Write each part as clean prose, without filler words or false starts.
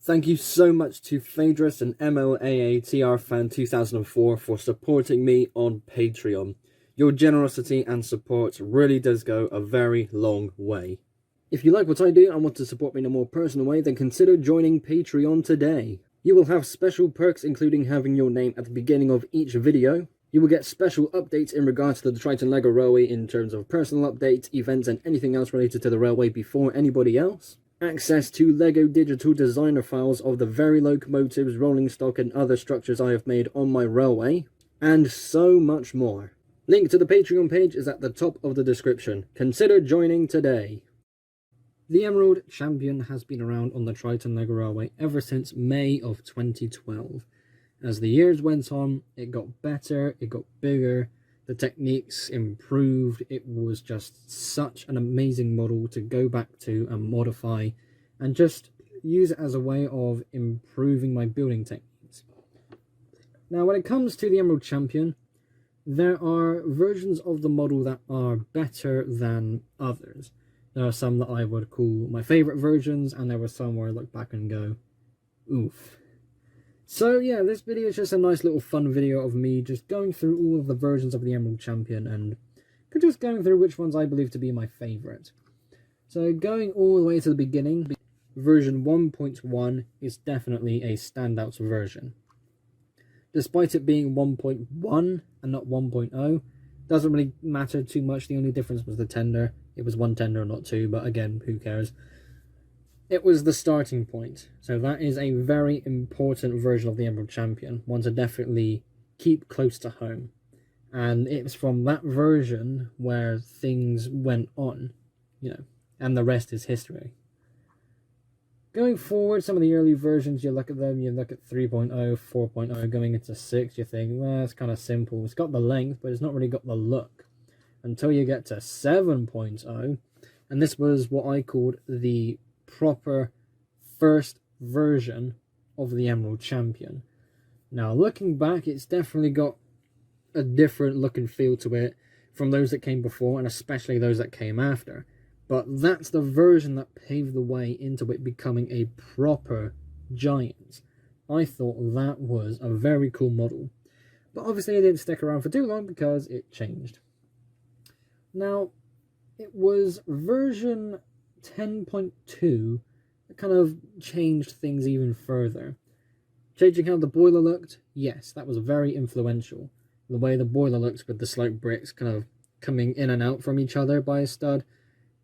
Thank you so much to Phaedrus and MLAATR 2004 for supporting me on Patreon. Your generosity and support really does go a very long way. If you like what I do and want to support me in a more personal way, then consider joining Patreon today. You will have special perks, including having your name at the beginning of each video. You will get special updates in regards to the Triton LEGO Railway in terms of personal updates, events, and anything else related to the railway before anybody else. Access to LEGO digital designer files of the very locomotives, rolling stock, and other structures I have made on my railway. And so much more. Link to the Patreon page is at the top of the description. Consider joining today. The Emerald Champion has been around on the Triton LEGO Railway ever since May of 2012. As the years went on, it got better, it got bigger, the techniques improved. It was just such an amazing model to go back to and modify and just use it as a way of improving my building techniques. Now, when it comes to the Emerald Champion, there are versions of the model that are better than others. There are some that I would call my favourite versions, and there were some where I look back and go, oof. So yeah, this video is just a nice little fun video of me just going through all of the versions of the Emerald Champion and just going through which ones I believe to be my favourite. So going all the way to the beginning, version 1.1 is definitely a standout version. Despite it being 1.1 and not 1.0, doesn't really matter too much. The only difference was the tender. It was one tender, not two, but again, who cares? It was the starting point, so that is a very important version of the Emerald Champion, one to definitely keep close to home. And it's from that version where things went on, and the rest is history. Going forward, some of the early versions, you look at them, you look at 3.0, 4.0, going into 6, you think, well, it's kind of simple. It's got the length, but it's not really got the look. Until you get to 7.0, and this was what I called the proper first version of the Emerald Champion. Now, looking back, it's definitely got a different look and feel to it from those that came before, and especially those that came after. But that's the version that paved the way into it becoming a proper giant. I thought that was a very cool model. But obviously it didn't stick around for too long because it changed. Now, it was version 10.2 that kind of changed things even further. Changing how the boiler looked, yes, that was very influential. The way the boiler looks with the slope bricks kind of coming in and out from each other by a stud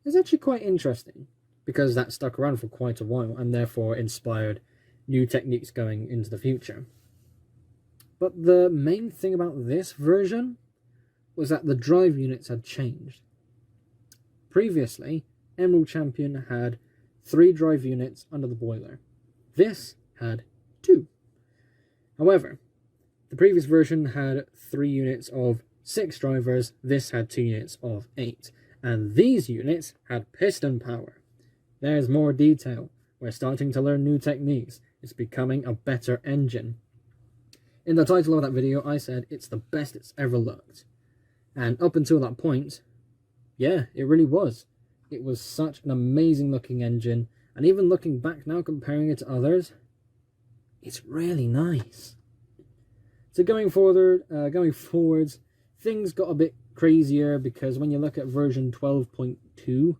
is actually quite interesting, because that stuck around for quite a while and therefore inspired new techniques going into the future. But the main thing about this version was that the drive units had changed. Previously, Emerald Champion had 3 drive units under the boiler. This had 2. However, the previous version had 3 units of 6 drivers, this had 2 units of 8. And these units had piston power. There's more detail. We're starting to learn new techniques. It's becoming a better engine. In the title of that video, I said it's the best it's ever looked. And up until that point, yeah, it really was. It was such an amazing looking engine, and even looking back now, comparing it to others, it's really nice. So going forwards, things got a bit crazier, because when you look at version 12.2,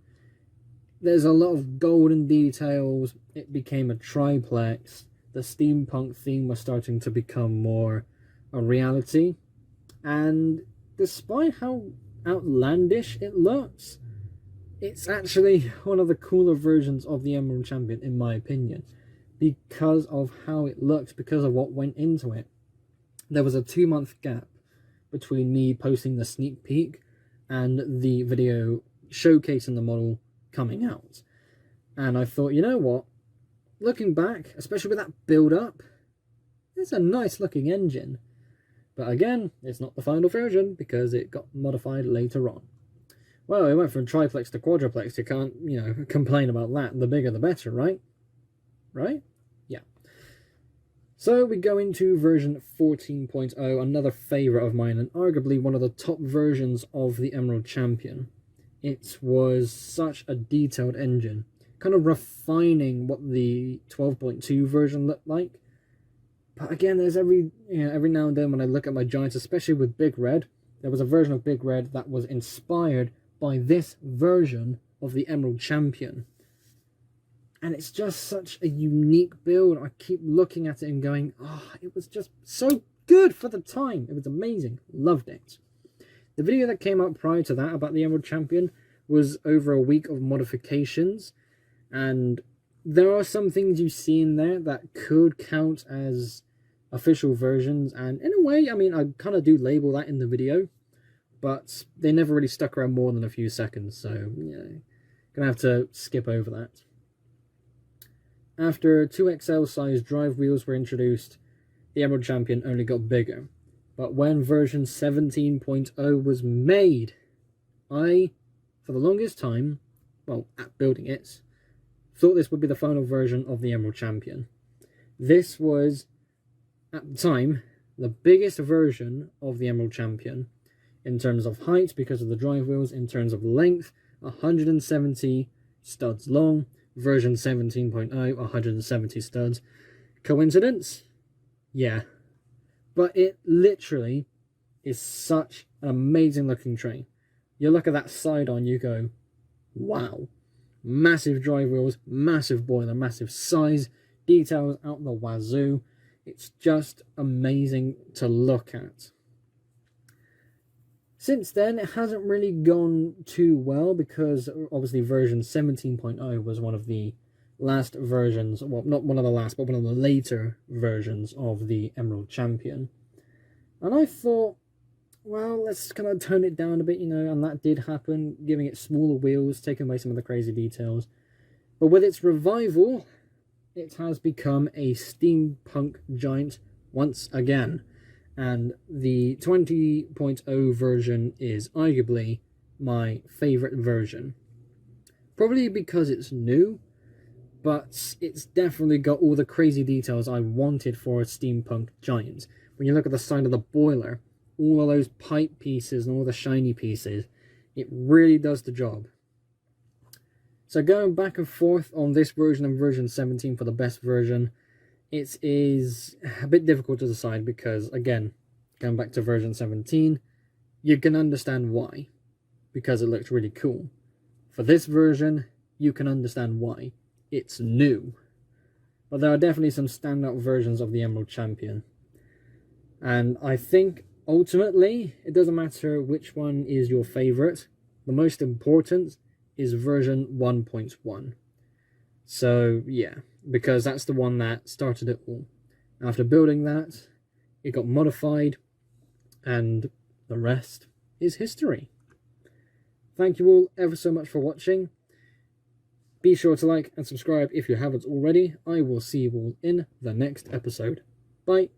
there's a lot of golden details. It became a triplex. The steampunk theme was starting to become more a reality, and despite how outlandish it looks, it's actually one of the cooler versions of the Emerald Champion, in my opinion, because of how it looks, because of what went into it. There was a 2-month gap between me posting the sneak peek and the video showcasing the model coming out. And I thought, you know what? Looking back, especially with that build-up, it's a nice looking engine. But again, it's not the final version because it got modified later on. Well, it went from triplex to quadruplex. You can't, complain about that. The bigger the better, right? Right? Yeah. So we go into version 14.0, another favourite of mine, and arguably one of the top versions of the Emerald Champion. It was such a detailed engine. kind of refining what the 12.2 version looked like. But again, there's every now and then when I look at my Giants, especially with Big Red, there was a version of Big Red that was inspired by this version of the Emerald Champion. And it's just such a unique build. I keep looking at it and going, oh, it was just so good for the time. It was amazing. Loved it. The video that came out prior to that about the Emerald Champion was over a week of modifications. And there are some things you see in there that could count as official versions. And in a way, I mean, I kind of do label that in the video. But they never really stuck around more than a few seconds. So, yeah, gonna have to skip over that. After 2XL size drive wheels were introduced, the Emerald Champion only got bigger. But when version 17.0 was made, I, for the longest time, well, at building it, thought this would be the final version of the Emerald Champion. This was, at the time, the biggest version of the Emerald Champion in terms of height because of the drive wheels, in terms of length, 170 studs long, version 17.0, 170 studs. Coincidence? Yeah. But it literally is such an amazing looking train. You look at that side on, you go, wow. Massive drive wheels, massive boiler, massive size, details out the wazoo. It's just amazing to look at. Since then, it hasn't really gone too well because obviously version 17.0 was one of the last versions, well, not one of the last, but one of the later versions of the Emerald Champion. And I thought, well, let's kind of tone it down a bit, and that did happen, giving it smaller wheels, taking away some of the crazy details. But with its revival, it has become a steampunk giant once again. And the 20.0 version is arguably my favourite version. Probably because it's new, but it's definitely got all the crazy details I wanted for a steampunk giant. When you look at the side of the boiler, all of those pipe pieces and all the shiny pieces, it really does the job. So going back and forth on this version and version 17 for the best version, it is a bit difficult to decide because, again, going back to version 17, you can understand why, because it looks really cool. For this version, you can understand why. It's new. But there are definitely some standout versions of the Emerald Champion. And I think, ultimately, it doesn't matter which one is your favourite. The most important is version 1.1. So, yeah, because that's the one that started it all. After building that, it got modified, and the rest is history. Thank you all ever so much for watching. Be sure to like and subscribe if you haven't already. I will see you all in the next episode. Bye.